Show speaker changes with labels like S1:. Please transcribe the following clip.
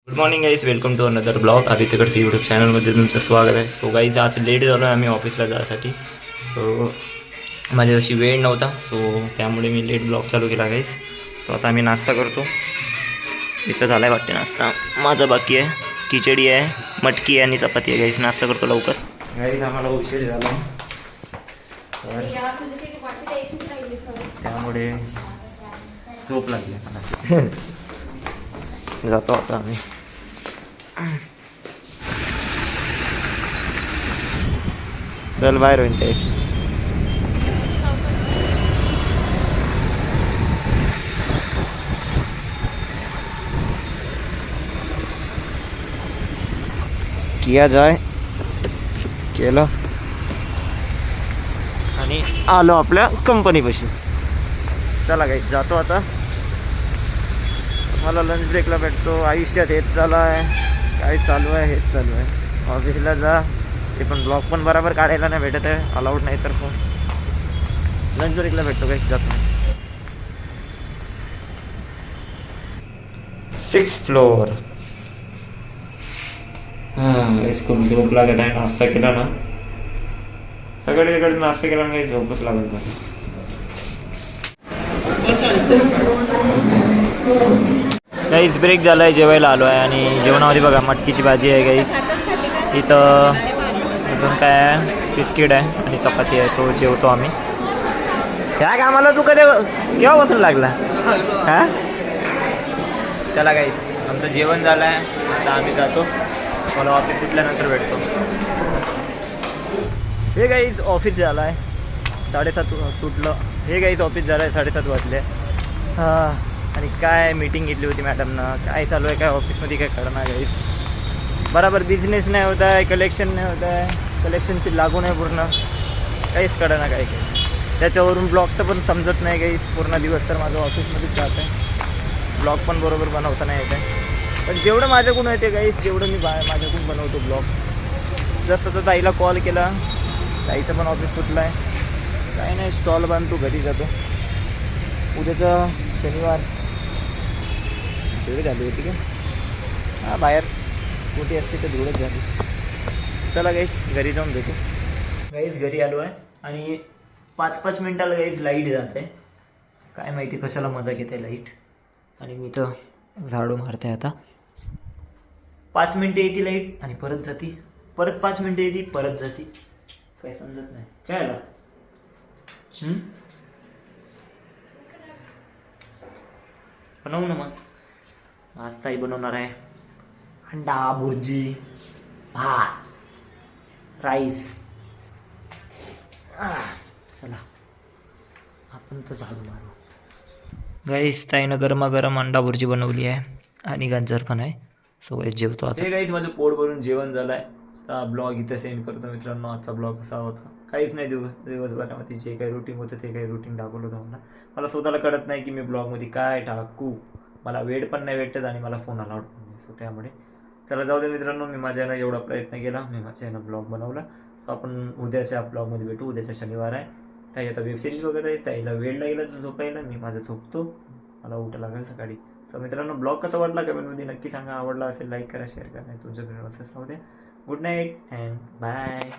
S1: Good morning guys, welcome to another blog. आदित्यकडचे YouTube चॅनलमध्ये तुमचं स्वागत आहे. सो गाईज आज लेट झालो आहे आम्ही ऑफिसला जाण्यासाठी. सो माझी अशी वेळ नव्हता, सो त्यामुळे मी लेट ब्लॉग चालू केला गाईज. सो आता आम्ही नाश्ता करतो. तिचा झाला आहे वाटते नाश्ता, माझा बाकी आहे. खिचडी आहे, मटकी आहे आणि चपाती आहे गाईज. नाश्ता करतो लवकर गाईज, आम्हाला उशीर झाला त्यामुळे झोप लागली मला. जातो आता आम्ही. चल बाहेर होईल ते. किया जाय केलं आणि आलो आपल्या कंपनीपाशी. चला काही जातो आता. मला लंच ब्रेकला भेटतो. आयुष्यात हेच चालू आहे, काय चालू आहे हेच चालू आहे. ऑफिसला जा, ते पण ब्लॉग पण बरोबर काढायला नाही भेटत आहे, अलाउड नाही तर फोन. लंच ब्रेकला भेटतो काही जातो. 6th floor. हां, खूप झोप लागत आहे. नाश्ता केला ना, सगळे नाश्ता केला ना, काही झोपच लागत नाही. गाईस ब्रेक झाला आहे, जेवायला आलो आहे आणि जेवणामध्ये बघा मटकीची भाजी आहे गाईस. इथं अजून काय आहे, बिस्किट आहे आणि चपाती आहे. सो जेवतो आम्ही. ह्या कामाला तू कधी केव्हा बसून लागला हा? चला गाईस, आमचं जेवण झालं आहे, आता आम्ही जातो. मला ऑफिस सुटल्यानंतर भेटतो. हे गाईस ऑफिस झालं आहे, 7:30 सुटलं. हे गाईस ऑफिस झालं आहे, 7:30 वाजले. हां, आणि काय मीटिंग घेतली होती मॅडमनं, काय चालू आहे काय ऑफिसमध्ये काय कळणार गाईस. बराबर बिझनेस नाही होत आहे, कलेक्शन नाही होत आहे, कलेक्शनची लागू नाही पूर्ण, काहीच कळना काय काही. त्याच्यावरून ब्लॉगचं पण समजत नाही गाईस. पूर्ण दिवस तर माझं ऑफिसमध्येच जात आहे, ब्लॉग पण बरोबर बनवता नाही येत आहे. पण जेवढं माझ्याकडून येते गाईस तेवढं मी माझ्याकडून बनवतो ब्लॉग. जसं तर ताईला कॉल केला, ताईचं पण ऑफिस सुटलं आहे. काही नाही, स्टॉल बांधतो, घरी जातो. उद्याचा शनिवार धूळ झाली होती का? हां, बाहेर स्कूटी असते तर धूळच झाली. चला गाईस घरी जाऊन भेटू. गाईस घरी आलो आहे आणि 5-5 मिनिटाला गाईस लाईट जाते. काय माहिती कशाला मजा घेते लाईट. आणि मी तर झाडू मारते आता. 5 मिनटं येते लाईट आणि परत जाते, परत 5 मिनटं येते परत जाते. काय समजत नाही काय आलं. बनवू ना मग. आज ताई बनवणार आहे अंडा भुर्जी, भात, राईस. चला आपण तर झाडू मारू. गाईस ताईनं गरमागरम अंडा भुर्जी बनवली आहे आणि गाजर पण आहे. सवय जेवतो आता. हे गाईस माझं पोट भरून जेवण झालं आहे. आता ब्लॉग इथं सेंड करतो मित्रांनो. आजचा ब्लॉग असा होता, काहीच नाही. दिवसभरामध्ये जे काही रुटीन होतं ते काही रुटीन दाखवलं होतं. मला स्वतःला कळत नाही की मी ब्लॉगमध्ये काय टाकू. मला वेळ पण नाही भेटत आणि मला फोन अलाउड पण नाही. सो त्यामुळे चला जाऊ दे मित्रांनो. मी माझ्या यानं एवढा प्रयत्न केला, मी माझ्या यानं ब्लॉग बनवला. सो आपण उद्याच्या ब्लॉगमध्ये भेटू. उद्याच्या शनिवार आहे. ताई आता वेबसिरीज बघत आहे. ताईला वेळ लागेल झोपायला, मी माझं झोपतो. मला उठं लागेल सकाळी. सो मित्रांनो ब्लॉग कसा वाटला कमेंटमध्ये नक्की सांगा. आवडला असेल लाईक करा, शेअर करा. तुमच्या घरी असंच राहू द्या. Good night and bye.